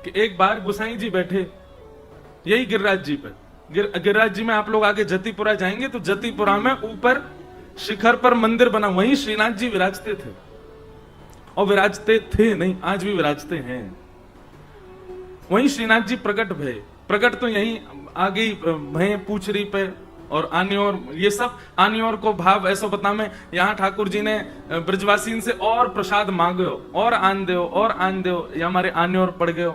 कि एक बार गुसाई जी बैठे यही गिरिराज जी पे, गिरिराज जी में आप लोग आगे जतिपुरा जाएंगे तो जतिपुरा में ऊपर शिखर पर मंदिर बना, वहीं श्रीनाथ जी विराजते थे। और विराजते थे नहीं, आज भी विराजते हैं। वहीं श्रीनाथ जी प्रकट भय, प्रकट तो यहीं आगे ही भय पूछरी पे और आन्योर, ये सब आन्योर को भाव ऐसा बता में यहाँ ठाकुर जी ने ब्रजवासी से और प्रसाद मांगो और आन दो और आन दो, ये हमारे आन्योर पड़ गयो।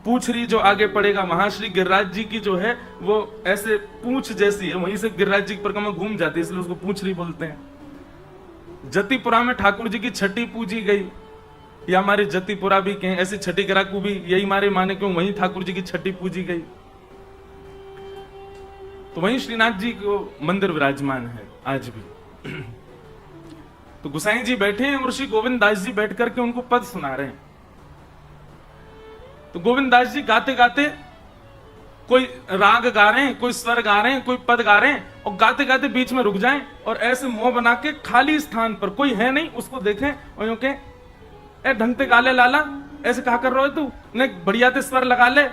पूछरी जो आगे पड़ेगा वहां श्री गिरिराज जी की जो है वो ऐसे पूंछ जैसी है, वहीं से गिरिराज जी की परिक्रमा घूम जाती है, इसलिए उसको पूछरी बोलते हैं। जतिपुरा में ठाकुर जी की छठी पूजी गई, या हमारे जतिपुरा भी कहें, ऐसे छठी गिराकू भी यही मारे माने क्यों वहीं ठाकुर जी की छठी पूजी गई। तो वहीं श्रीनाथ जी को मंदिर विराजमान है आज भी। तो गुसाई जी बैठे हैं और श्री गोविंद दास जी बैठ करके उनको पद सुना रहे हैं। तो गोविंद दास जी गाते गाते कोई राग गा रहे हैं, कोई स्वर गा रहे हैं, कोई पद गा रहे हैं, और गाते गाते बीच में रुक जाएं और ऐसे मुंह बना के खाली स्थान पर कोई है नहीं उसको देखें और यूं के ए ढंग से गा ले लाला, ऐसे कहा कर रहा है तू, ने बढ़िया से स्वर लगा ले।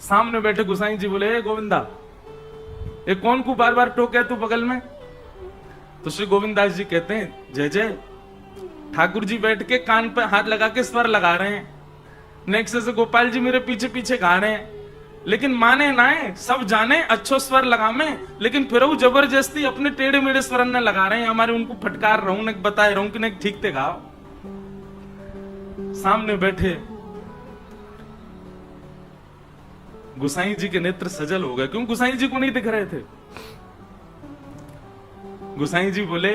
सामने बैठे गुसाई जी बोले, गोविंदा ये कौन को बार बार टोके तू बगल में? तो श्री गोविंद दास जी कहते हैं, जय जय, ठाकुर जी बैठ के कान पे हाथ लगा के स्वर लगा रहे हैं, नेक्स्ट से गोपाल जी मेरे पीछे पीछे गा रहे हैं, लेकिन माने ना है, सब जाने अच्छो स्वर लगा में, लेकिन फिर वो जबरदस्ती अपने टेढ़े मेढ़े स्वर न लगा रहे हैं, हमारे उनको फटकार रहूं न बताए रहूं कि न ठीक से गाओ। सामने बैठे गुसाई जी के नेत्र सजल हो गए, क्यों गुसाई जी को नहीं दिख रहे थे। गुसाई जी बोले,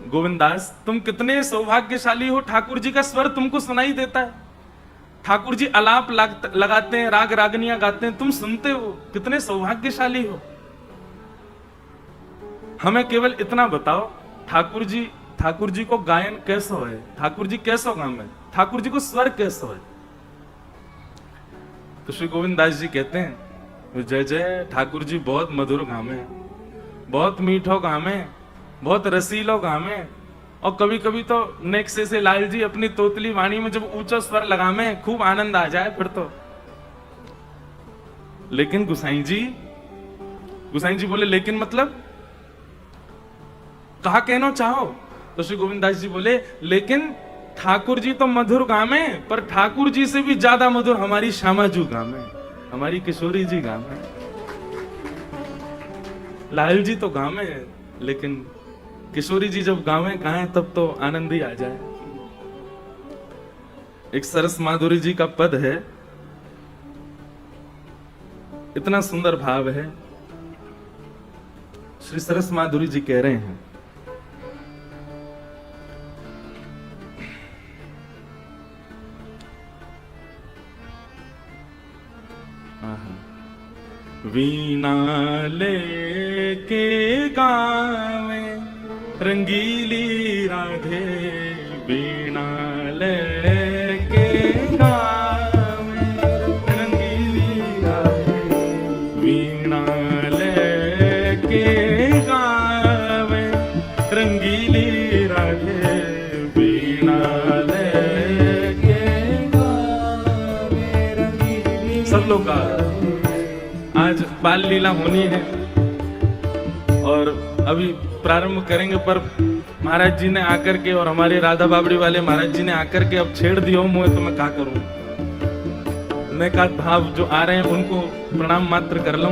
गोविंदास तुम कितने सौभाग्यशाली हो, ठाकुर जी का स्वर तुमको सुनाई देता है, ठाकुर जी अलाप लगाते हैं, राग रागनियां गाते हैं, तुम सुनते हो, कितने सौभाग्यशाली हो। हमें केवल इतना बताओ, ठाकुर जी को गायन कैसो है, ठाकुर जी कैसो गाम है, ठाकुर जी को स्वर कैसो है। तो श्री गोविंद दास जी कहते हैं, जय जय, ठाकुर जी बहुत मधुर गाम है, बहुत मीठो गाम है, बहुत रसीलो गाम है, और कभी कभी तो नेक्स्ट से लाल जी अपनी तोतली वाणी में जब ऊंचा स्वर लगा में खूब आनंद आ जाए फिर तो। लेकिन गुसाई जी बोले, लेकिन मतलब कहा कहना चाहो? तो श्री गोविंद दास जी बोले, लेकिन ठाकुर जी तो मधुर गामे, पर ठाकुर जी से भी ज्यादा मधुर हमारी श्यामाजू गामे, हमारी किशोरी जी गामे। लाल जी तो गामे, लेकिन किशोरी जी जब गावे गाएं तब तो आनंद ही आ जाए। एक सरस माधुरी जी का पद है, इतना सुंदर भाव है। श्री सरस माधुरी जी कह रहे हैं, वीणा लेके गावे रंगीली राधे, वीणा लेके गावे रंगीली राधे, वीणा लेके गावे रंगीली राधे, वीणा लेके गावे रंगीली। सब लोग गा, आज बाल लीला होनी है और अभी प्रारंभ करेंगे, पर महाराज जी ने आकर के और हमारे राधा बाबड़ी वाले महाराज जी ने आकर के अब छेड़ दिया मुझे, तो मैं क्या करूं। मैं का भाव जो आ रहे हैं उनको प्रणाम मात्र कर लूं।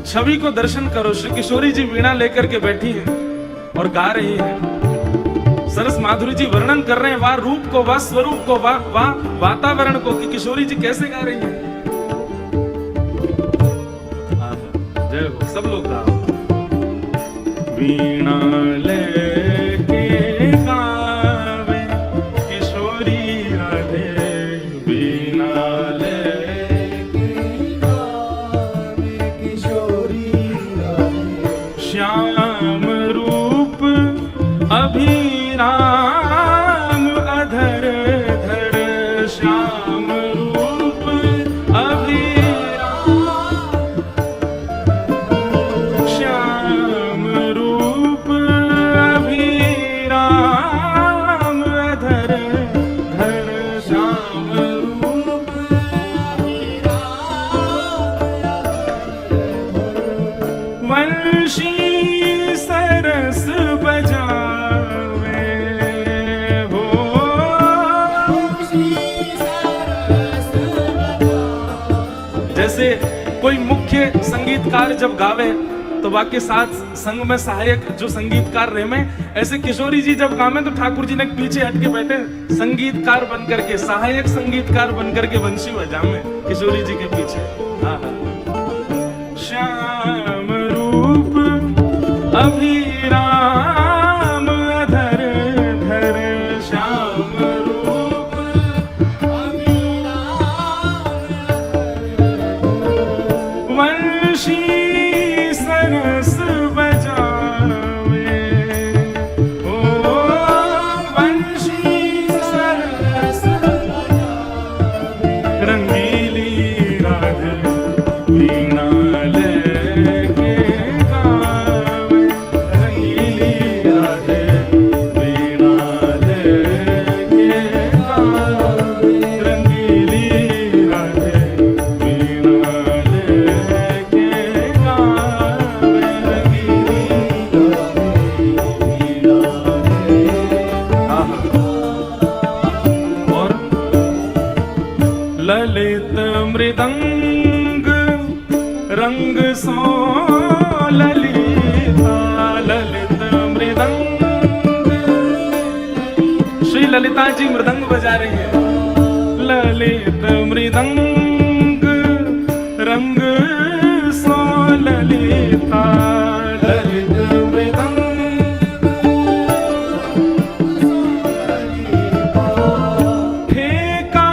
छवि को दर्शन करो, श्री किशोरी जी वीणा लेकर के बैठी हैं और गा रही हैं। सरस माधुरी जी वर्णन कर रहे हैं वाह रूप को, वाह स्वरूप को, वाह वातावरण को, कि किशोरी जी कैसे गा रही हैं। जय हो, सब लोग गाओ। वीणा लेके गावे किशोरी राधे, वीणा लेके गावे किशोरी राधे, श्याम रूप अभिराम अधर धर, श्याम रूप अभिराम, श्याम रूप अभिराम अधर धर, श्याम जैसे कोई मुख्य संगीतकार जब गावे तो बाकी साथ संग में सहायक जो संगीतकार रहे में, ऐसे किशोरी जी जब गावे तो ठाकुर जी ने पीछे हट के बैठे संगीतकार बन करके, सहायक संगीतकार बन करके बंशी बजावे किशोरी जी के पीछे। श्याम रूप अभिराम अधर धर, श्याम रूप अभिराम वंशी सरस बजावे, ओ वंशी सरस बजावे, रंगीली राधे वीणा लेके गावे, रंगीली राधे वीणा लेके गावे, रंगीली राधे वीणा लेके गावे, रंगीली और ललित मृदंग रंग सो ललिता, ललित मृदंग, श्री ललिता जी मृदंग बजा रही है। ललित मृदंग रंग सो ललिता, ललित मृदंग ठेका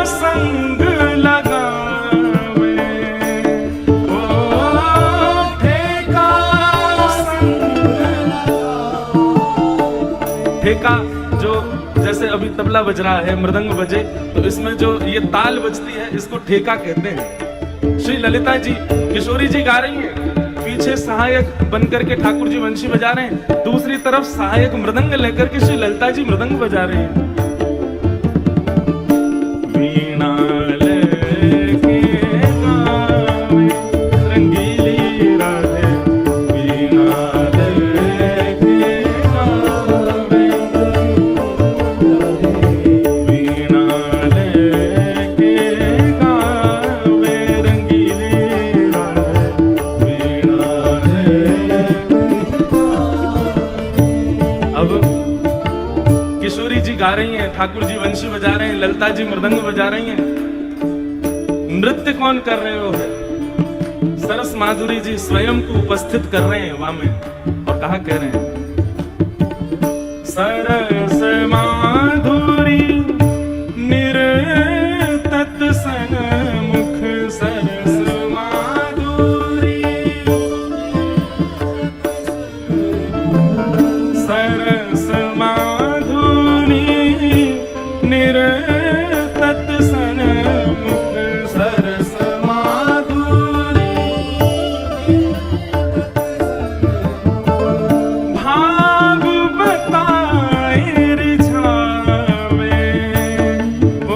संग लगावे, ओ ठेका संग लगावे। ठेका जो जैसे अभी तबला बज रहा है, मृदंग बजे तो इसमें जो ये ताल बजती है इसको ठेका कहते हैं। श्री ललिता जी किशोरी जी गा रही हैं, पीछे सहायक बनकर के ठाकुर जी वंशी बजा रहे हैं, दूसरी तरफ सहायक मृदंग लेकर के श्री ललिता जी मृदंग बजा रहे हैं। वीणा लेके गावे, रंगीली राधे वीणा लेके गावे, वीणा लेके गावे, रंगीली राधे वीणा लेके। अब किशोरी जी गा रही हैं, ठाकुर जी वंशी बजा रहे हैं, ललिता जी मृदंग बजा रही हैं। नृत्य कौन कर रहे हो है? सरस माधुरी जी स्वयं को उपस्थित कर रहे हैं वहां में, और कहा कह रहे हैं, सरस माधुरी निरतत सन्मुख, सरस माधुरी सरस माधुरी निरतत सन्मुख, सरस माधुरी भाव बताए रिझावे, ओ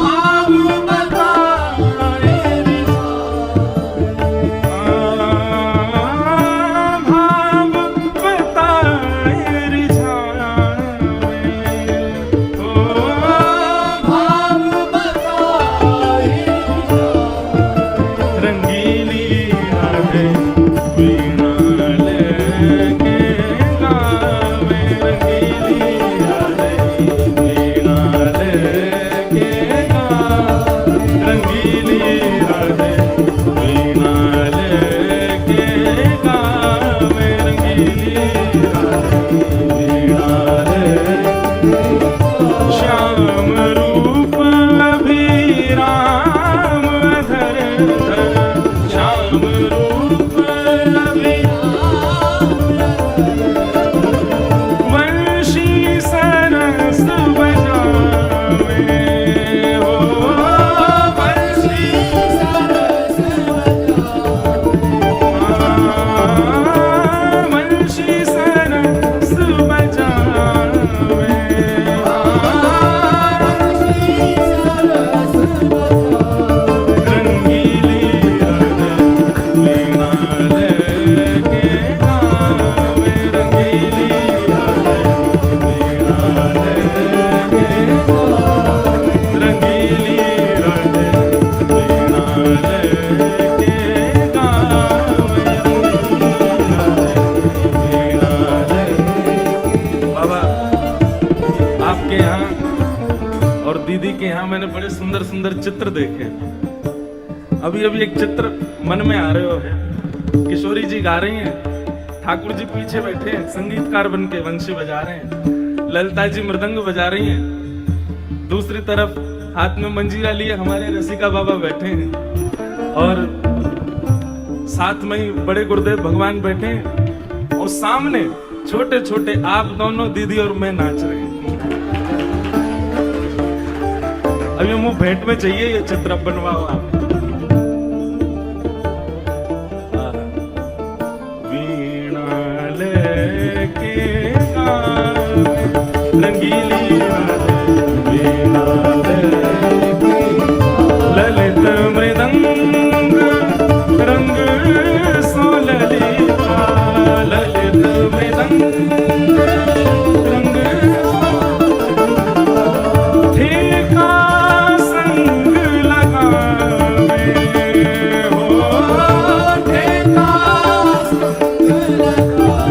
भाव बताए रिझावे, भाव बताए रिझावे, ओ और दीदी के यहाँ मैंने बड़े सुंदर सुंदर चित्र देखे। अभी अभी एक चित्र मन में आ रहे हो है, किशोरी जी गा रही हैं, ठाकुर जी पीछे बैठे हैं संगीतकार बन के वंशी बजा रहे हैं, ललिता जी मृदंग बजा रही हैं, दूसरी तरफ हाथ में मंजीरा लिए हमारे रसिका बाबा बैठे हैं और साथ में ही बड़े गुरुदेव भगवान बैठे हैं और सामने छोटे छोटे आप दोनों दीदी और मैं नाच रहे हैं। अभी मुंह भेंट में चाहिए ये चित्र बनवाओ आप। वीणा लेके रंगीली वीणा लेके ललित मृदंग रंग सो ललिता ललित मृदंग रंग ठेका संग लगावे हो ठेका संग लगावे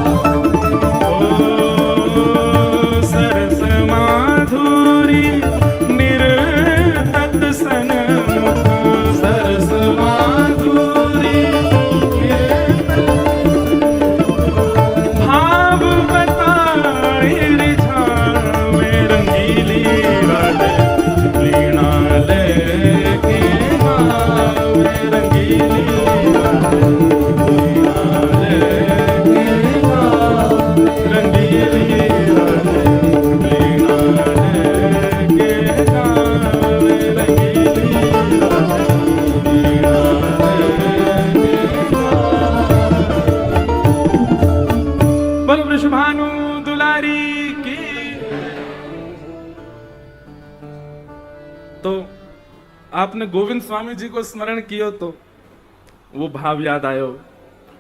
सरस माधुरी निर्तत सनमुख सरस माधुरी भाव बताए रिझावे रंगीली वीणा लेके गावे रंगीली वीणा लेके गावे रंगीली वीणा लेके गावे रंगीली वीणा बोल वृषभानु दुलारी की। तो आपने गोविंद स्वामी जी को स्मरण किया तो वो भाव याद आयो,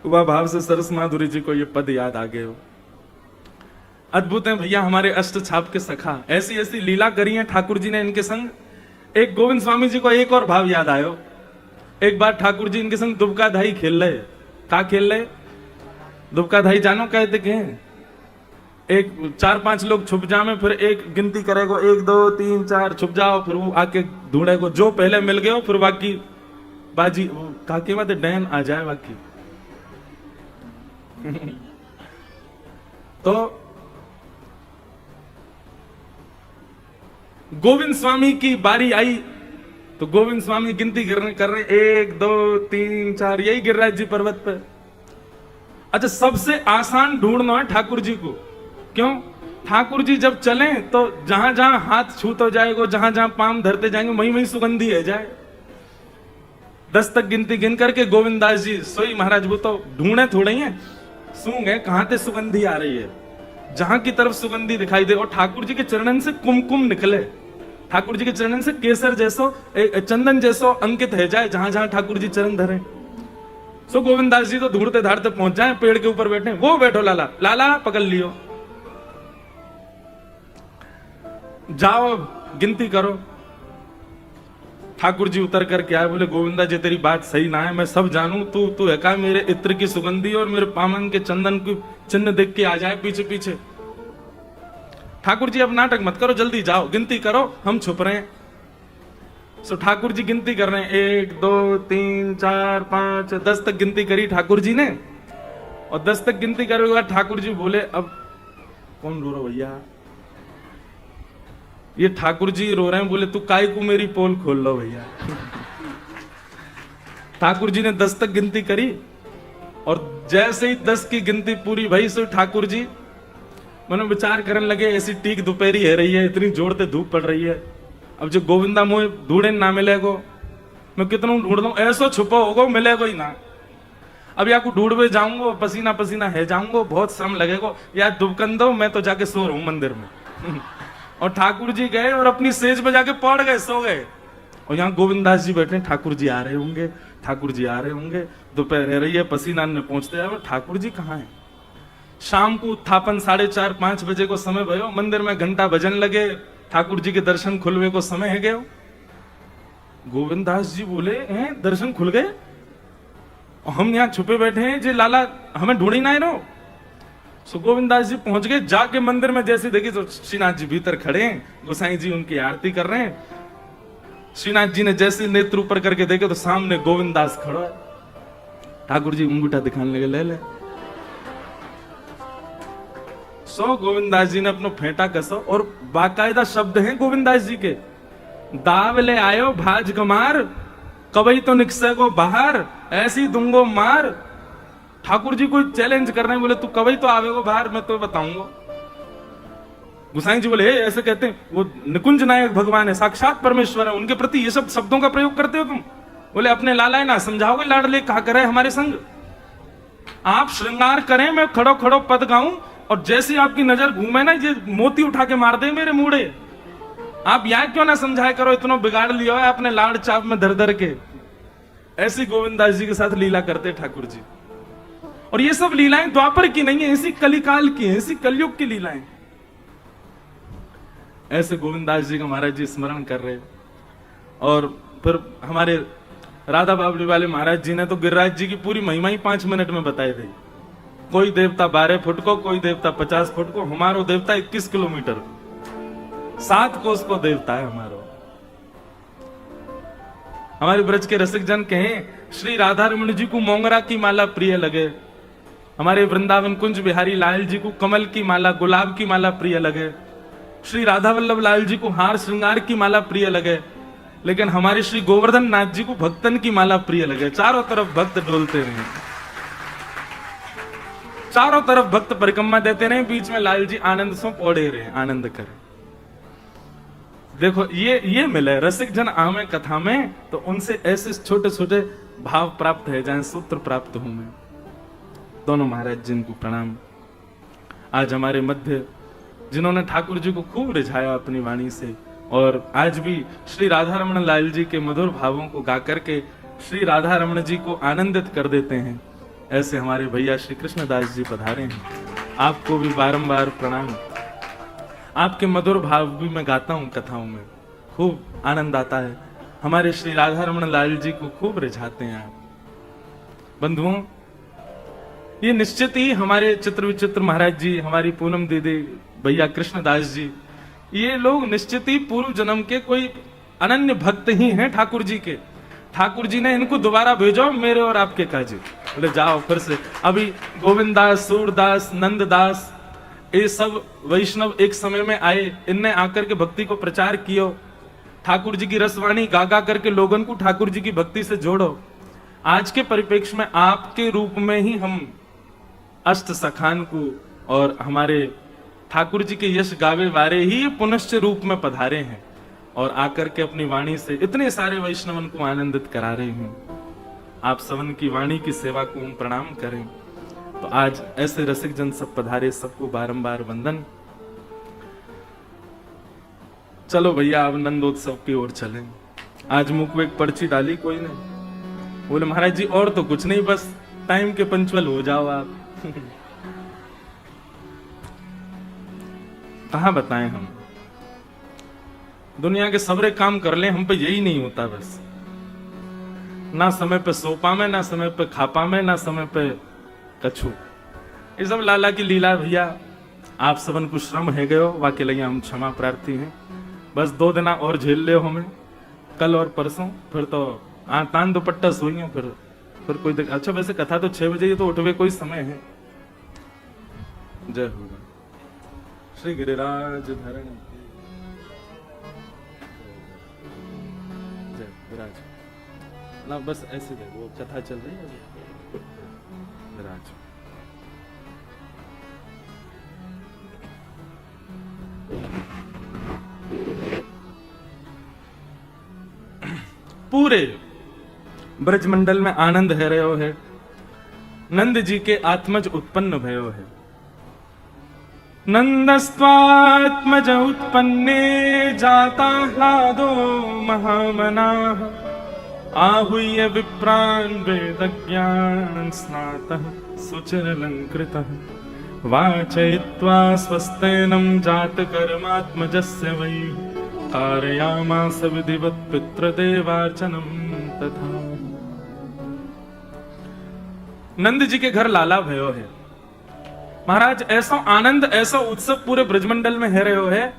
वह भाव से सरस माधुरी जी को ये पद याद आ गए हो। अद्भुत है भैया हमारे अष्ट छाप के सखा, ऐसी ऐसी लीला करी है ठाकुर जी ने इनके संग। एक गोविंद स्वामी जी को एक और भाव याद आयो। एक बार ठाकुर जी इनके संग दुबका धाई खेल रहे। का खेल रहे? दुबका धाई जानो कहते के एक 4-5 लोग छुप जामे, फिर एक गिनती करेगो 1 2 3 4 छुप जाओ, फिर वो आके ढूंढेगो, जो पहले मिल गए फिर बाकी बाजी काके बात डैन आ जाए बाकी। तो गोविंद स्वामी की बारी आई तो गोविंद स्वामी गिनती कर रहे 1 2 3 4, यही गिरिराज जी पर्वत पे। अच्छा, सबसे आसान ढूंढना है ठाकुर जी को। क्यों? ठाकुर जी जब चले तो जहां जहां हाथ छूत हो जाएगा, जहां जहां पाम धरते जाएंगे, वहीं वहीं सुगंधी है जाए। 10 तक गिनती गिन करके गोविंदास जी सोई महाराज वो तो ढूंढे थोड़े ही है, सूंघ है कहां से सुगंधी आ रही है, जहां की तरफ सुगंधी दिखाई दे और ठाकुर जी के चरणन से कुमकुम निकले, ठाकुर जी के चरणन से केसर जैसो चंदन जैसो अंकित है जाए जहां जहां ठाकुर जी चरण धरे। सो गोविंदास जी तो ढूंढते धाड़ते पहुंच जाए, पेड़ के ऊपर बैठे, वो बैठो लाला, लाला पकड़ लियो, जाओ गिनती करो। ठाकुर जी उतर कर के आए, बोले गोविंदा जी तेरी बात सही ना है, मैं सब जानू, तू है का मेरे इत्र की सुगंधी और मेरे पामन के चंदन की चिन्ह देख के आ जाए पीछे पीछे। ठाकुर जी अब नाटक मत करो, जल्दी जाओ गिनती करो, हम छुप रहे हैं। सो ठाकुर जी गिनती कर रहे हैं, 1 2 3 4 5 10 तक गिनती करी ठाकुर जी ने। और 10 तक गिनती करने के बाद ठाकुर जी बोले अब कौन रो रहा भैया? ये ठाकुर जी रो रहे हैं। बोले तू काय को मेरी पोल खोल लो भैया। ठाकुर जी ने 10 तक गिनती करी और जैसे ही 10 की गिनती पूरी भई सो ठाकुर जी मनो विचार करने लगे, ऐसी टीक दोपहरी है रही है, इतनी जोर से धूप पड़ रही है, अब जो गोविंदा मोह ढूंढे ना मिलेगो, मैं कितना ढूंढ दू, ऐसो छुपो होगो मिलेगो ही ना। अब या को ढूंढवे जाऊंगो, पसीना पसीना है जाऊंगो, बहुत श्रम लगेगो, या दुबकन दो, मैं तो जाके सो रहा हूं मंदिर में। और ठाकुर जी गए और अपनी सेज पे जाके पड़ गए, सो गए। और यहाँ गोविंदास जी बैठे, ठाकुर जी आ रहे होंगे, ठाकुर जी आ रहे होंगे, दोपहर रह रही है, पसीना में पहुंचते हैं, ठाकुर जी कहाँ है? शाम को उत्थापन 4:30 5 बजे को समय भयो, मंदिर में घंटा बजन लगे, ठाकुर जी के दर्शन खुलवे को समय है गयो। गोविंदास जी बोले हैं दर्शन खुल गए, हम यहाँ छुपे बैठे हैं जी, लाला हमें ढूंढी ना रहो। सो गोविंदास जी पहुंच गए, जाके मंदिर में जैसे देखी तो श्रीनाथ जी भीतर खड़े हैं, गोसाई जी उनकी आरती कर रहे हैं। श्रीनाथ जी ने जैसे नेत्र ऊपर करके देखे तो सामने गोविंदास खड़ा है। ठाकुर जी अंगूठा दिखाने लगे, ले ले। सो गोविंदास जी ने अपना फेंटा कसो, और बाकायदा शब्द हैं गोविंदास जी के, दाव ले आयो भाज गमार, कवई तो निकसे को बाहर, ऐसी दूंगो मार। ठाकुर जी कोई चैलेंज कर रहे हैं, बोले तू कवई तो आवेगो बाहर, मैं तो बताऊंगा। गुसाई जी बोले ऐसे कहते हैं, वो निकुंज नायक भगवान है, साक्षात परमेश्वर है, उनके प्रति ये सब शब्दों का प्रयोग करते हो तुम? बोले अपने लाला ना समझाओगे, लाडले कहा करे हमारे संग। आप श्रृंगार करें, मैं खड़ो खड़ो पद गाऊं, और जैसे आपकी नजर घूमे ना, ये मोती उठा के मार दे मेरे मुड़े। आप यहां क्यों ना समझाया करो, इतना बिगाड़ लिया है आपने लाड़ चाप में धर धर के। ऐसी गोविंदास जी के साथ लीला करते ठाकुर जी। और ये सब लीलाएं द्वापर की नहीं है, ऐसी कलिकाल की है, ऐसी कलयुग की लीलाएं। ऐसे गोविंदास जी का महाराज जी स्मरण कर रहे। और फिर हमारे राधा बाबली वाले महाराज जी ने तो गिरिराज जी की पूरी महिमा ही 5 मिनट में बताई थी। कोई देवता 12 फुट को, कोई देवता 50 फुट को, हमारो देवता 21 किलोमीटर, 7 कोस को देवता है हमारो। हमारे ब्रज के रसिक जन कहें, श्री राधा रमण जी को मोंगरा की माला प्रिय लगे, हमारे वृंदावन कुंज बिहारी लाल जी को कमल की माला, गुलाब की माला प्रिय लगे, श्री राधा वल्लभ लाल जी को हार श्रृंगार की माला प्रिय लगे, लेकिन हमारे श्री गोवर्धन नाथ जी को भक्तन की माला प्रिय लगे। चारों तरफ भक्त डोलते रहे, चारों तरफ भक्त परिक्रमा देते रहे, बीच में लाल जी आनंद से पौड़े रहे, आनंद करे। देखो ये मिले रसिक जन आमे कथा में, तो उनसे ऐसे छोटे छोटे भाव प्राप्त है, जहां सूत्र प्राप्त होंगे। दोनों महाराज जिनको प्रणाम। आज हमारे मध्य जिन्होंने ठाकुर जी को खूब रिझाया अपनी वाणी से, और आज भी श्री राधा रमण लाल जी के मधुर भावों को गा करके श्री राधा रमण जी को आनंदित कर देते हैं, ऐसे हमारे भैया श्री कृष्णदास जी पधारे हैं। आपको भी बारंबार प्रणाम। आपके मधुर भाव भी मैं गाता हूं कथाओं में, खूब आनंद आता है। हमारे श्री राधा रमण लाल जी को खूब रिझाते हैं आप। बंधुओं, ये निश्चित ही हमारे चित्र विचित्र महाराज जी, हमारी पूनम दीदी, भैया कृष्णदास जी, ये लोग निश्चित ही पूर्व जन्म के कोई अनन्य भक्त ही हैं ठाकुर जी के। ठाकुर जी ने इनको दोबारा भेजो मेरे और आपके काजी। बोले जाओ फिर से। अभी गोविंदास, सूरदास, नंददास, ये सब वैष्णव एक समय में आए, इनने आकर के भक्ति को प्रचार कियो। ठाकुर जी की रसवाणी गा गा करके लोगों को ठाकुर जी की भक्ति से जोड़ो। आज के परिप्रेक्ष्य में आपके रूप में ही हम अष्ट सखान को और हमारे ठाकुर जी के यश गावे वारे ही पुनश्च रूप में पधारे हैं, और आकर के अपनी वाणी से इतने सारे वैष्णवन को आनंदित करा रहे हैं। आप सवन की वाणी की सेवा को हम प्रणाम करें। तो आज ऐसे रसिक जन सब पधारे, सबको बारंबार वंदन। चलो भैया अब नंदोत्सव की ओर चलें। आज मुख में एक पर्ची डाली कोई ने, बोले महाराज जी और तो कुछ नहीं, बस टाइम के पंचुअल हो जाओ आप। कहां बताएं हम, दुनिया के सबरे काम कर ले, हम पे यही नहीं होता। बस ना समय पे सो पावे, ना समय पे खा पावे, ना समय पे कछु। ये सब लाला की लीला भैया। आप सबन को श्रम है गयो, वाके लिए हम क्षमा प्रार्थी हैं। बस 2 दिन और झेल ले हमें, कल और परसों, फिर तो तान दुपट्टा सोइए, फिर कोई अच्छा। वैसे कथा तो 6 बजे, ये तो उठवे कोई समय है। जय हो श्री गिरिराज धरण, जय विराज ना, बस ऐसे जय, वो कथा चल रही है विराज। पूरे ब्रजमंडल में आनंद है रहो है, नंद जी के आत्मज उत्पन्न भयो है। नंदस्त्वात्मज उत्पन्ने जाता ह्लादो महामनाः, आहूय विप्रान् वेदज्ञान स्नातः सुचिरलंकृतः, वाचयित्वा स्वस्तेनं जातकर्मात्मजस्य वै, कारयामास विधिवत् पितृदेवार्चनं तथा। नंद जी के घर लाला भयो है। महाराज ऐसा आनंद, ऐसा उत्सव पूरे ब्रजमंडल में है रहे है,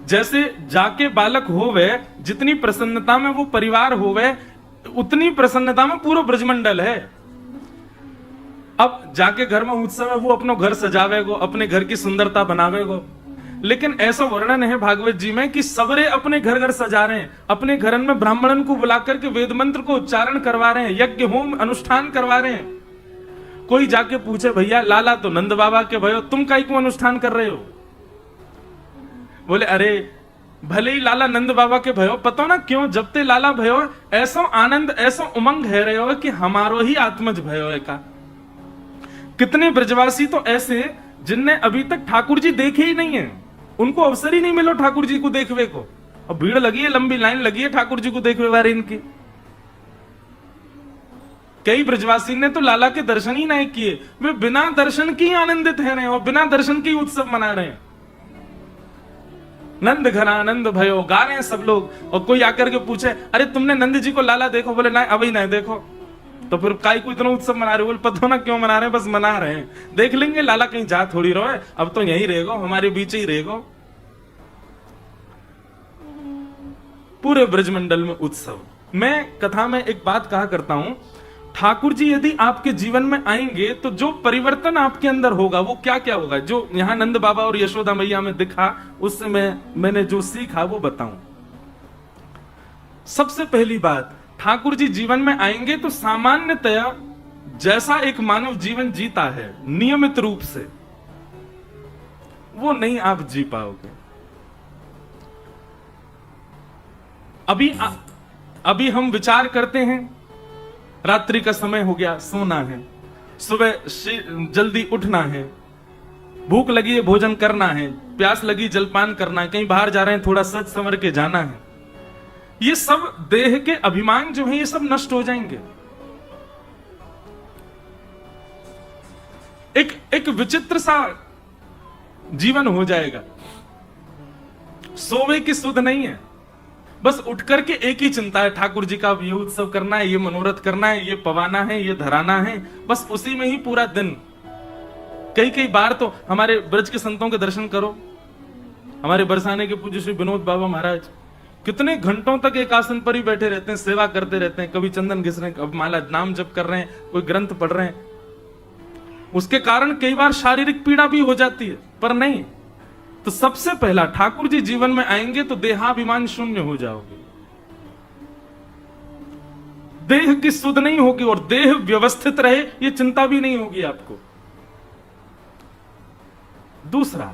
जैसे जाके बालक होवे, जितनी प्रसन्नता में वो परिवार होवे, उतनी प्रसन्नता में पूरा ब्रजमंडल है। अब जाके घर में उत्सव है, वो अपनो घर सजावेगो, अपने घर की सुंदरता बनावेगो। लेकिन ऐसा वर्णन है भागवत जी में कि सबरे अपने घर घर सजा रहे हैं, अपने घर में ब्राह्मणन को बुलाकर के वेद मंत्र को उच्चारण करवा रहे हैं, यज्ञ होम अनुष्ठान करवा रहे हैं। कोई जाके पूछे, भैया लाला तो नंद बाबा के भयो, तुम काई को अनुष्ठान कर रहे हो? बोले अरे भले ही लाला नंद बाबा के भयो, पता ना क्यों जब ते लाला भयो ऐसा आनंद, ऐसा उमंग है रहे हो कि हमारो ही आत्मज भयो है का। कितने ब्रजवासी तो ऐसे जिनने अभी तक ठाकुर जी देखे ही नहीं है, उनको अवसर ही नहीं मिलो ठाकुर जी को देखने को। अब भीड़ लगी है, लंबी लाइन लगी है ठाकुर जी को देखने वाले इनकी। कई ब्रजवासी ने तो लाला के दर्शन ही नहीं किए, वे बिना दर्शन की आनंदित है रहे और बिना दर्शन की उत्सव मना रहे हैं। नंद घर आनंद भयो गा रहे हैं सब लोग। और कोई आकर के पूछे, अरे तुमने नंद जी को लाला देखो? बोले नहीं, अभी नहीं देखो। तो फिर काय को इतना उत्सव मना रहे हो? बोले पता ना क्यों मना रहे हैं, बस मना रहे हैं, देख लेंगे, लाला कहीं जा थोड़ी रहो है, अब तो यही रहेगा, हमारे बीच ही रहेगा। पूरे ब्रजमंडल में उत्सव। मैं कथा में एक बात कहा करता हूं, ठाकुर जी यदि आपके जीवन में आएंगे तो जो परिवर्तन आपके अंदर होगा वो क्या क्या होगा, जो यहां नंद बाबा और यशोदा मैया में दिखा, उससे मैंने जो सीखा वो बताऊं। सबसे पहली बात, ठाकुर जी जीवन में आएंगे तो सामान्यतया जैसा एक मानव जीवन जीता है नियमित रूप से, वो नहीं आप जी पाओगे। अभी हम विचार करते हैं, रात्रि का समय हो गया, सोना है, सुबह जल्दी उठना है, भूख लगी है भोजन करना है, प्यास लगी जलपान करना है, कहीं बाहर जा रहे हैं थोड़ा सज संवर के जाना है। ये सब देह के अभिमान जो है ये सब नष्ट हो जाएंगे। एक विचित्र सा जीवन हो जाएगा। सोवे की सुध नहीं है, बस उठ करके एक ही चिंता है, ठाकुर जी का ये उत्सव करना है, ये मनोरथ करना है, ये पवाना है, ये धराना है, बस उसी में ही पूरा दिन। कई बार तो हमारे ब्रज के संतों के दर्शन करो, हमारे बरसाने के पूज्य श्री विनोद बाबा महाराज कितने घंटों तक एक आसन पर ही बैठे रहते हैं, सेवा करते रहते हैं, कभी चंदन घिस रहे हैं, कभी माला नाम जप कर रहे हैं, कोई ग्रंथ पढ़ रहे हैं। उसके कारण कई बार शारीरिक पीड़ा भी हो जाती है, पर नहीं। तो सबसे पहला, ठाकुर जी जीवन में आएंगे तो देहाभिमान शून्य हो जाओगे, देह की सुध नहीं होगी और देह व्यवस्थित रहे ये चिंता भी नहीं होगी आपको। दूसरा,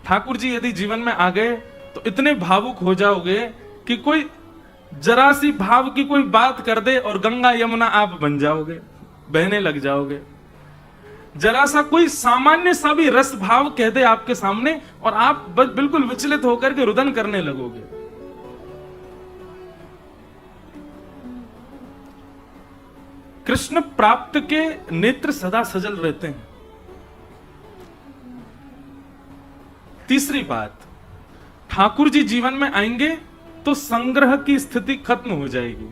ठाकुर जी यदि जीवन में आ गए तो इतने भावुक हो जाओगे कि कोई जरा सी भाव की कोई बात कर दे और गंगा यमुना आप बन जाओगे, बहने लग जाओगे। जरा सा कोई सामान्य सा भी रस भाव कह दे आपके सामने और आप बिल्कुल विचलित होकर के रुदन करने लगोगे। कृष्ण प्राप्त के नेत्र सदा सजल रहते हैं। तीसरी बात, ठाकुर जी जीवन में आएंगे तो संग्रह की स्थिति खत्म हो जाएगी।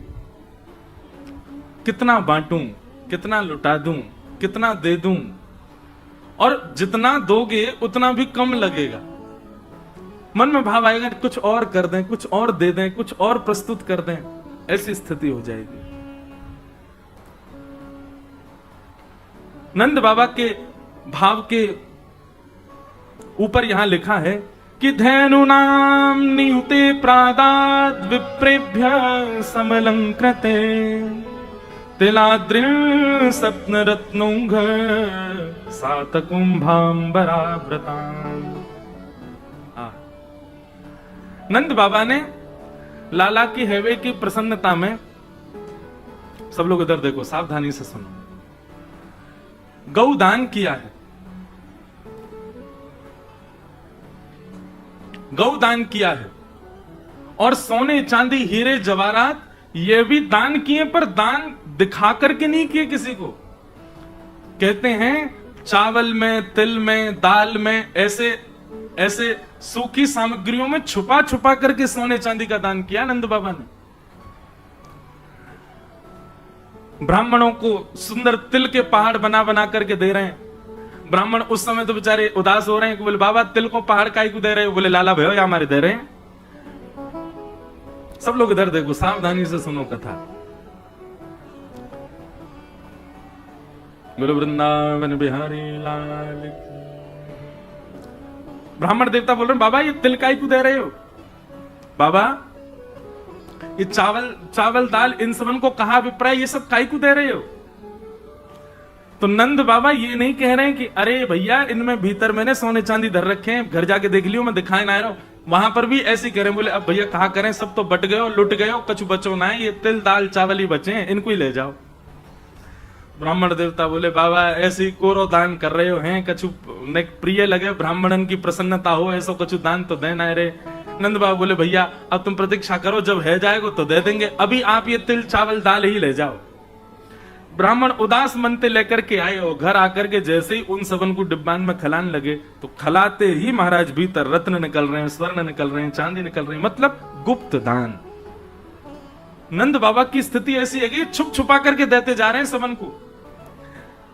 कितना बांटूं, कितना लुटा दूं, कितना दे दूं, और जितना दोगे उतना भी कम लगेगा। मन में भाव आएगा कुछ और कर दें, कुछ और दे दें, कुछ और प्रस्तुत कर दें, ऐसी स्थिति हो जाएगी। नंद बाबा के भाव के ऊपर यहां लिखा है कि धैनुनाम नियुते प्रादाद विप्रेभ्य समलंकृते तिलाद्रिं सप्न रत्नौघ सातकुंभांबराव्रतां। नंद बाबा ने लाला की हैवे की प्रसन्नता में, सब लोग इधर देखो, सावधानी से सुनो, गौदान किया है, गौदान किया है, और सोने चांदी हीरे जवाहरात ये भी दान किए, पर दान दिखा करके नहीं किए किसी को। कहते हैं चावल में, तिल में, दाल में, ऐसे ऐसे सूखी सामग्रियों में छुपा छुपा करके सोने चांदी का दान किया नंद बाबा ने। ब्राह्मणों को सुंदर तिल के पहाड़ बना बना करके दे रहे हैं, ब्राह्मण उस समय तो बेचारे उदास हो रहे हैं कि बोले बाबा तिल को पहाड़ काई को दे रहे हो? बोले लाला भयो या हमारे दे रहे हैं। सब लोग इधर देखो, सावधानी से सुनो कथा। बोलो वृंदावन बिहारी लाल। ब्राह्मण देवता बोल रहे बाबा ये तिल काई को दे रहे हो? बाबा ये चावल दाल इन सबन को कहा अभिप्राय, ये सब काई को दे रहे हो? तो नंद बाबा ये नहीं कह रहे हैं कि अरे भैया इनमें भीतर मैंने सोने चांदी धर रखे हैं, घर जाके देख लियो, मैं दिखाए ना रहा हूं। वहां पर भी ऐसे कह रहे हैं, बोले अब भैया कहा करें, सब तो बट गए हो, लुट गए हो, कछु बचो ना है, ये तिल दाल चावल ही बचे हैं, इनको ही ले जाओ। ब्राह्मण देवता बोले बाबा ऐसी कोरो दान कर रहे हो हैं, कछु प्रिय लगे, ब्राह्मणन की प्रसन्नता हो, ऐसा कछु दान तो देना है रे। नंद बाबा बोले भैया अब तुम प्रतीक्षा करो, जब है जाएगा तो दे देंगे, अभी आप ये तिल चावल दाल ही ले जाओ। ब्राह्मण उदास मन से लेकर के आए और घर आकर के जैसे ही उन सबन को डिब्बान में खलाने लगे तो खलाते ही महाराज भीतर रत्न निकल रहे हैं, स्वर्ण निकल रहे हैं, चांदी निकल रही है, मतलब गुप्त दान। नंद बाबा की स्थिति ऐसी है कि छुप छुपा करके देते जा रहे हैं सबन को।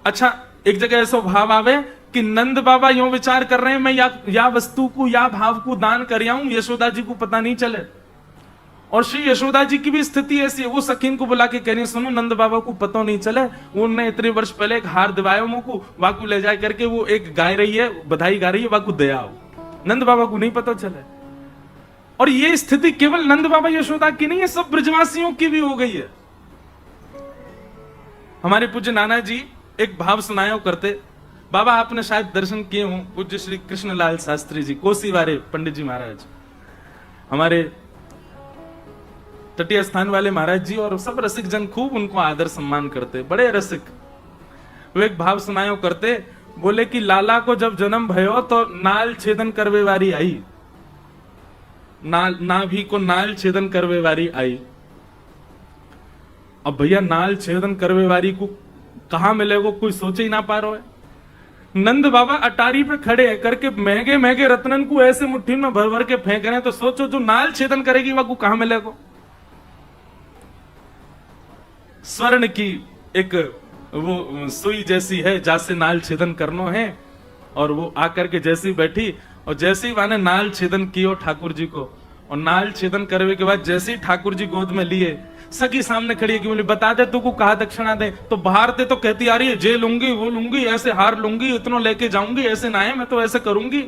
अच्छा एक जगह ऐसा भाव आवे कि नंद बाबा यूं विचार कर रहे हैं मैं या वस्तु को या भाव को दान कर आऊं, यशोदा जी को पता नहीं चले। और श्री यशोदा जी की भी स्थिति ऐसी है, वो सखीन को बुला के कह रही सुनो नंद बाबा को पता नहीं चले, उन्होंने इतने वर्ष पहले एक हार दिवाया मुझको, वाकू ले जा करके वो एक गाय रही है, बधाई गा रही है, वाकू दे आओ। नंद बाबा को नहीं पता चले। और ये स्थिति केवल नंद बाबा यशोदा की नहीं है, सब ब्रजवासियों की भी हो गई है। हमारे पूज्य नाना जी एक भाव सुनाया करते, बाबा आपने शायद दर्शन किए हों, पूज्य श्री कृष्णलाल शास्त्री जी, कोसी वाले पंडित जी महाराज, हमारे तटीय स्थान वाले महाराज जी, और सब रसिक जन खूब उनको आदर सम्मान करते, बड़े रसिक। वो एक भाव सुनायो करते, बोले कि लाला को जब जन्म भयो तो नाल छेदन करवे वारी आई, नाभि को नाल छेदन करवे वारी आई। अब भैया नाल छेदन करवे वारी को कहां मिलेगा, कोई सोच ही ना पा रहा है। नंद बाबा अटारी पे खड़े है करके महंगे महंगे रत्नन को ऐसे मुट्ठी में भर भर के फेंक रहे हैं, तो सोचो जो नाल छेदन करेगी वह को कहां मिलेगा। स्वर्ण की एक वो सुई जैसी है जैसे नाल छेदन करनो है, और वो आकर के जैसी बैठी और जैसे ही वाने नाल छेदन कियो ठाकुर जी को, और नाल छेदन करने के बाद जैसे ही ठाकुर जी गोद में लिए, सखी सामने खड़ी है कि बोली बता दे तू को कहा दक्षिणा दे, तो बाहर ते तो कहती आ रही है जे लूंगी वो लूंगी, ऐसे हार लूंगी, इतना लेके जाऊंगी, ऐसे ना है मैं तो ऐसे करूंगी।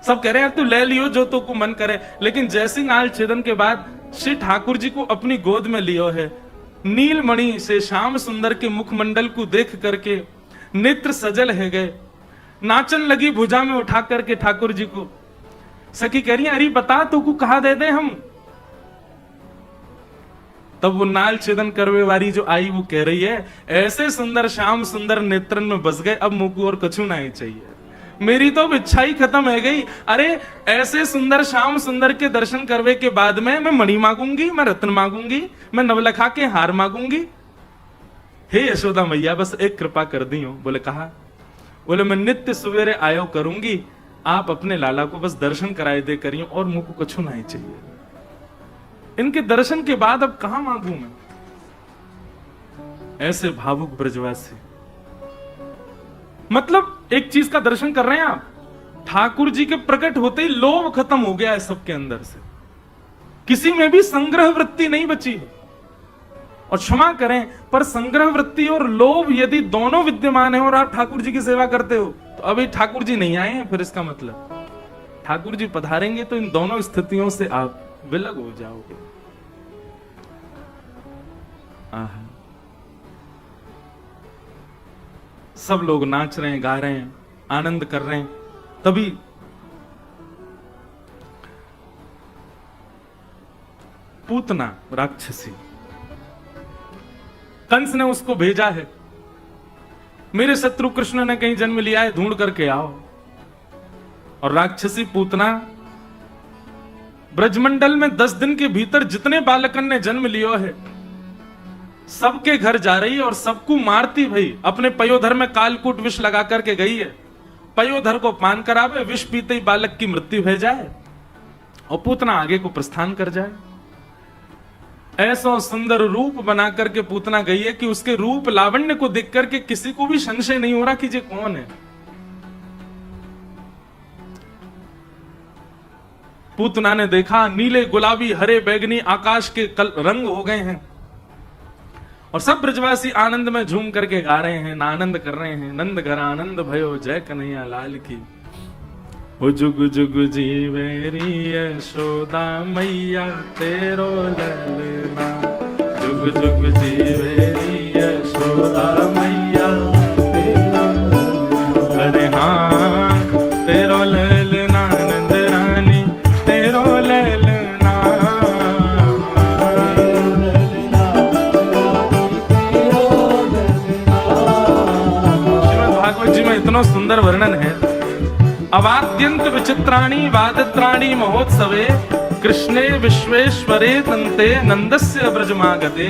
सब कह रहे हैं तू ले लियो जो तो को मन करे, लेकिन जैसे नाल छेदन के बाद श्री ठाकुर जी को अपनी गोद में लियो है, नीलमणि से श्याम सुंदर के मुखमंडल को देख करके नेत्र सजल है गए, नाचन लगी भुजा में उठा करके ठाकुर जी को। सखी कह रही है अरे बता तो को कहा दे दे हम। तब वो नाल छेदन करवे वाली जो आई वो कह रही है ऐसे सुंदर श्याम सुंदर नेत्रन में बस गए, अब मुझको और कछु नहीं चाहिए, मेरी तो इच्छा ही खत्म है गई। अरे ऐसे सुंदर श्याम सुंदर के दर्शन करवे के बाद में मैं मणि मांगूंगी, मैं रत्न मांगूंगी, मैं नवलखा के हार मांगूंगी। हे यशोदा मैया बस एक कृपा कर दी हो। बोले कहा, बोले मैं नित्य सवेरे आयो करूंगी, आप अपने लाला को बस दर्शन कराए दे करियो और मुझको कछु नहीं चाहिए। इनके दर्शन के बाद अब कहां मांगू मैं। ऐसे भावुक ब्रजवासी, मतलब एक चीज का दर्शन कर रहे हैं आप, ठाकुर जी के प्रकट होते ही लोभ खत्म हो गया है सबके अंदर से, किसी में भी संग्रह वृत्ति नहीं बची है। और क्षमा करें पर संग्रह वृत्ति और लोभ यदि दोनों विद्यमान है और आप ठाकुर जी की सेवा करते हो, तो अभी ठाकुर जी नहीं आए हैं, फिर इसका मतलब ठाकुर जी पधारेंगे तो इन दोनों स्थितियों से आप विलग हो जाओगे। सब लोग नाच रहे हैं, गा रहे हैं, आनंद कर रहे हैं, तभी पूतना राक्षसी, कंस ने उसको भेजा है, मेरे शत्रु कृष्ण ने कहीं जन्म लिया है, ढूंढ करके आओ। और राक्षसी पूतना ब्रजमंडल में 10 दिन के भीतर जितने बालकन ने जन्म लियो है सबके घर जा रही है और सबको मारती भाई। अपने पयोधर में कालकूट विष लगा करके गई है, पयोधर को पान करावे, विष पीते ही बालक की मृत्यु हो जाए और पूतना आगे को प्रस्थान कर जाए। ऐसा सुंदर रूप बना करके पूतना गई है कि उसके रूप लावण्य को देख करके किसी को भी संशय नहीं हो रहा कि ये कौन है। पूतना ने देखा नीले गुलाबी हरे बैगनी आकाश के रंग हो गए हैं और सब ब्रजवासी आनंद में झूम करके गा रहे हैं, आनंद कर रहे हैं। नंद घर आनंद भयो जय कन्हैया लाल की। ओ जुग जुग जीवेरी यशोदा मैया तेरो ललना, जुग जुग जीवेरी यशोदा मैया तेरो ललना। अरे हाँ तेरो ललना नंद रानी तेरो ललना। श्रीमद् भागवत जी में इतना सुंदर वर्णन है। अवाद्यंत विचित्राणि वादत्राणि महोत्सवे कृष्णे विश्वेश्वरे तंते नंदस्य ब्रजमागते।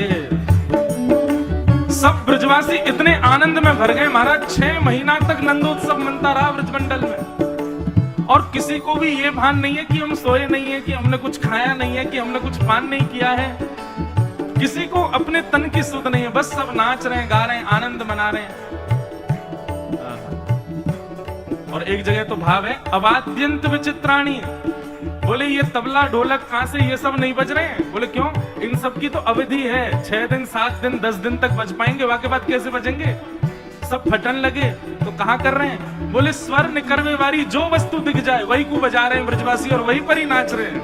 सब ब्रजवासी इतने आनंद में भर गए महाराज, 6 महीना तक नंदोत्सव मनता रहा ब्रजमंडल में। और किसी को भी ये भान नहीं है कि हम सोए नहीं है, कि हमने कुछ खाया नहीं है, कि हमने कुछ पान नहीं किया है। किसी को अपने तन की सुध नहीं है, बस सब नाच रहे हैं, गा रहे हैं, आनंद मना रहे हैं। और एक जगह तो भाव है अवाद्यंत विचित्राणि। बोले ये तबला ढोलक कहां से ये सब नहीं बज रहे हैं? बोले क्यों? इन सब की तो अवधि है, 6 दिन 7 दिन 10 दिन तक बज पाएंगे, वाके बाद कैसे बजेंगे? सब फटन लगे तो कहां कर रहे हैं? बोले स्वर निकरवे वारी जो वस्तु दिख जाए वही को बजा रहे हैं ब्रजवासी और वही पर ही नाच रहे हैं।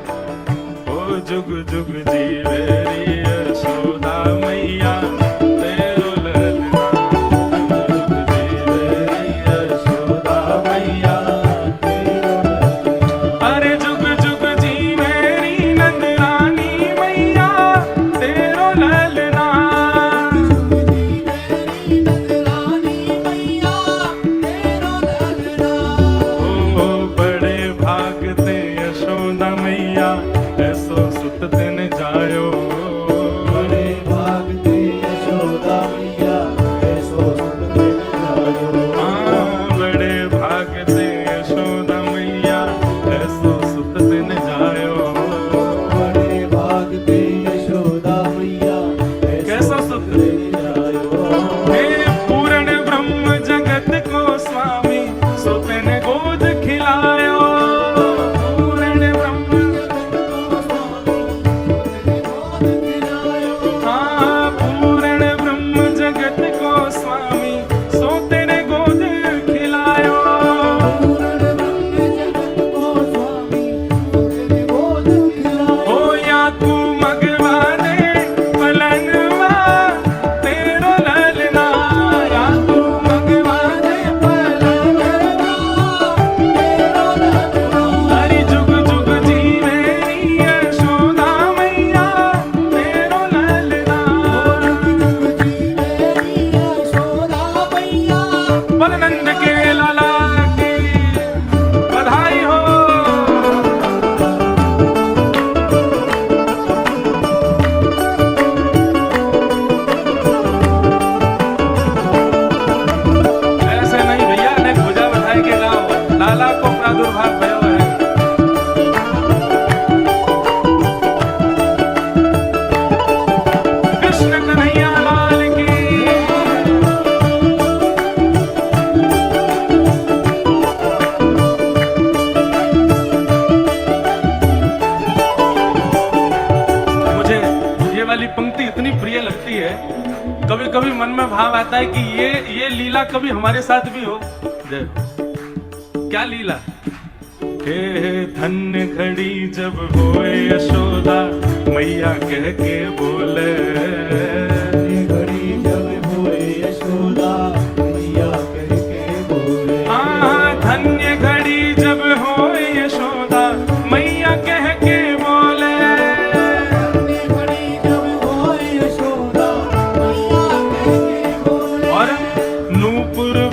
ओ जुग जुग जीवेरी यशोदा मैया तेरो ललना, जुग जीवेरी यशोदा मैया तेरो ललना। अरे जुग जुग जीवेरी नंद रानी मैया तेरो ललना, जुग जीवेरी नंद रानी मैया तेरो ललना। ओ बड़े भागते यशोदा मैया ऐसो सुत दिन जायो, बड़े भागते यशोदा मैया ऐसो सुत दिन जायो। हाँ बड़े भागते यशोदा मैया ऐसो सुत दिन जायो, बड़े भागते यशोदा मैया कैसो सुत दिन जायो। हे पूर्ण ब्रह्म जगत को स्वामी सोते ने गोद खिलायो, कभी कभी मन में भाव आता है कि ये लीला कभी हमारे साथ भी हो। क्या लीला? हे धन्य घड़ी जब होए यशोदा मैया कह के बोले, घड़ी जब होए यशोदा मैया कह के बोले। हाँ धन्य घड़ी जब होए यशोदा मैया कह के बोले,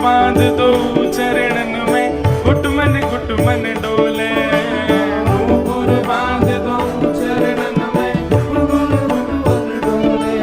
बांध दो चरणन में गुटमन गुटमन डोले, नूपुर बांध दो चरणन में गुटमन गुटमन डोले।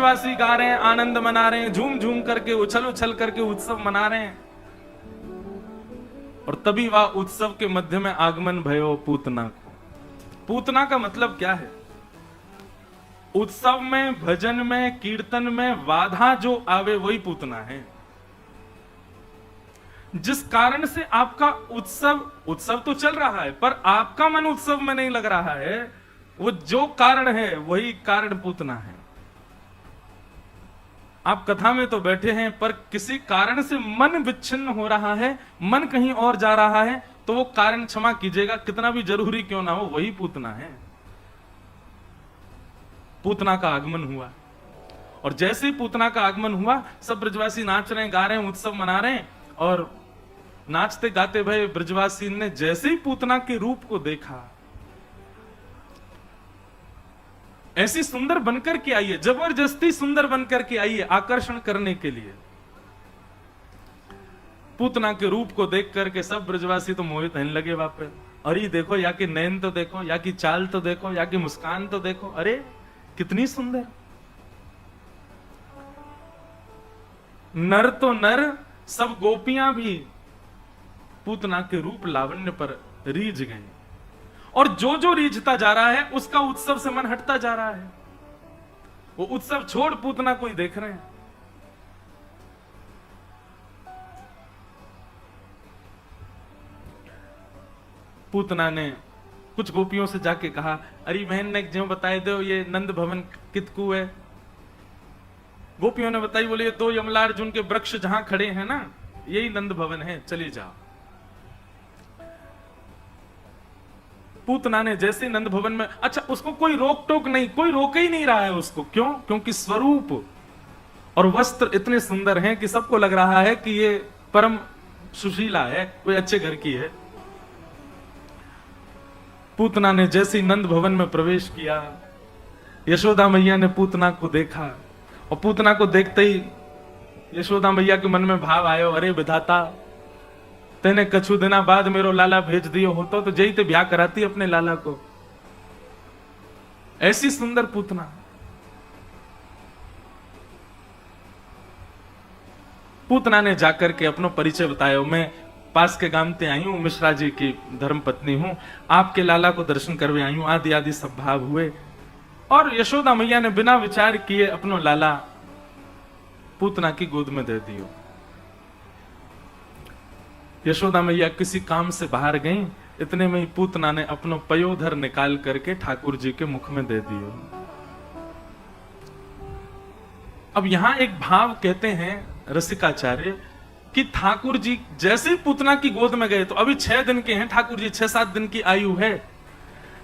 ब्रजवासी गा रहे हैं, आनंद मना रहे हैं, झूम झूम करके, उछल उछल करके उत्सव मना रहे हैं। और तभी वह उत्सव के मध्य में आगमन भयो पूतना को। पूतना का मतलब क्या है? उत्सव में, भजन में, कीर्तन में बाधा जो आवे वही पूतना है। जिस कारण से आपका उत्सव तो चल रहा है पर आपका मन उत्सव में नहीं लग रहा है, वो जो कारण है वही कारण पूतना है। आप कथा में तो बैठे हैं पर किसी कारण से मन विच्छिन्न हो रहा है, मन कहीं और जा रहा है, तो वो कारण क्षमा कीजिएगा कितना भी जरूरी क्यों ना हो, वही पूतना है। पूतना का आगमन हुआ और जैसे ही पूतना का आगमन हुआ सब ब्रजवासी नाच रहे हैं, गा रहे हैं, उत्सव मना रहे हैं। और नाचते गाते भय ब्रजवासी ने जैसे ही पूतना के रूप को देखा, ऐसी सुंदर बनकर के आई है, जबरदस्ती सुंदर बनकर के आई है आकर्षण करने के लिए। पूतना के रूप को देख करके सब ब्रजवासी तो मोहित होने लगे वापस। अरे देखो, या कि नैन तो देखो, या कि चाल तो देखो, या कि मुस्कान तो देखो, अरे कितनी सुंदर। नर तो नर, सब गोपियां भी पूतना के रूप लावण्य पर रीझ गए। और जो जो रीझता जा रहा है उसका उत्सव से मन हटता जा रहा है। वो उत्सव छोड़ पूतना को ही देख रहे हैं। पूतना ने कुछ गोपियों से जाके कहा, अरे बहन ने जो बताए दो ये नंद भवन कितकू है। गोपियों ने बताई, बोले ये दो यमलार्जुन के वृक्ष जहां खड़े हैं ना, यही नंद भवन है, चली जाओ। पूतना ने जैसे नंद भवन में, अच्छा उसको कोई रोक टोक नहीं, कोई रोक ही नहीं रहा है उसको। क्यों? क्योंकि स्वरूप और वस्त्र इतने सुंदर हैं कि सबको लग रहा है कि ये परम सुशीला है, कोई अच्छे घर की है। पूतना ने जैसे ही नंद भवन में प्रवेश किया, यशोदा मैया ने पूतना को देखा और पूतना को देखते ही यशोदा मैया के मन में भाव आयो, अरे विधाता तेने कछु दिना बाद मेरो लाला भेज दियो होतो तो जई ते ब्याह कराती अपने लाला को। ऐसी सुंदर पूतना। पूतना ने जाकर के अपना परिचय बताया, मैं पास के गांव ते आई हूं, मिश्रा जी की धर्म पत्नी हूं, आपके लाला को दर्शन करवे आई हूं। आदि आदि सब भाव हुए और यशोदा मैया ने बिना विचार किए अपनो लाला पूतना की गोद में दे दियो। यशोदा मैया किसी काम से बाहर गई, इतने में ही पूतना ने अपनो पयोधर निकाल करके ठाकुर जी के मुख में दे दियो। अब यहां एक भाव कहते हैं रसिकाचार्य कि ठाकुर जी जैसे ही पूतना की गोद में गए, तो अभी 6 दिन के हैं ठाकुर जी, 6-7 दिन की आयु है,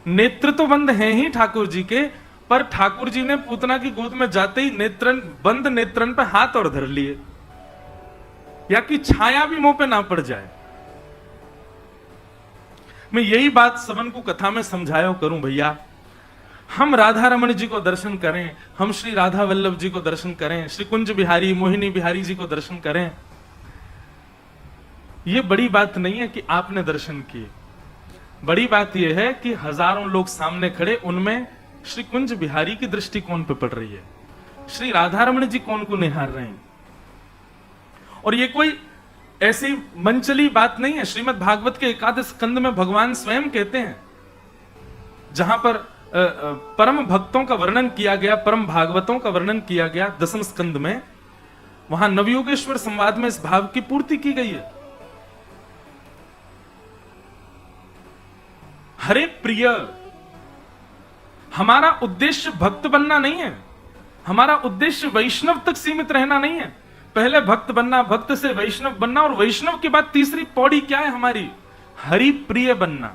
नेत्र तो बंद हैं ही ठाकुर जी के, पर ठाकुर जी ने पूतना की गोद में जाते ही नेत्रन बंद नेत्रन पे हाथ और धर लिए, या कि छाया भी मुंह पे ना पड़ जाए। मैं यही बात सबन को कथा में समझाया करूं भैया। हम राधा रमण जी को दर्शन करें, हम श्री राधा वल्लभ जी को दर्शन करें, श्री कुंज बिहारी मोहिनी बिहारी जी को दर्शन करें, यह बड़ी बात नहीं है कि आपने दर्शन किए। बड़ी बात यह है कि हजारों लोग सामने खड़े, उनमें श्री कुंज बिहारी की दृष्टि कौन पे पड़ रही है, श्री राधा रमण जी कौन को निहार रहे हैं। और ये कोई ऐसी मनचली बात नहीं है। श्रीमद् भागवत के एकादश स्कंद में भगवान स्वयं कहते हैं, जहां पर परम भक्तों का वर्णन किया गया, परम भागवतों का वर्णन किया गया 10वें स्कंद में, वहां नवयोगेश्वर संवाद में इस भाव की पूर्ति की गई है। हरे प्रिय, हमारा उद्देश्य भक्त बनना नहीं है, हमारा उद्देश्य वैष्णव तक सीमित रहना नहीं है। पहले भक्त बनना, भक्त से वैष्णव बनना, और वैष्णव के बाद तीसरी पौड़ी क्या है हमारी, हरि प्रिय बनना।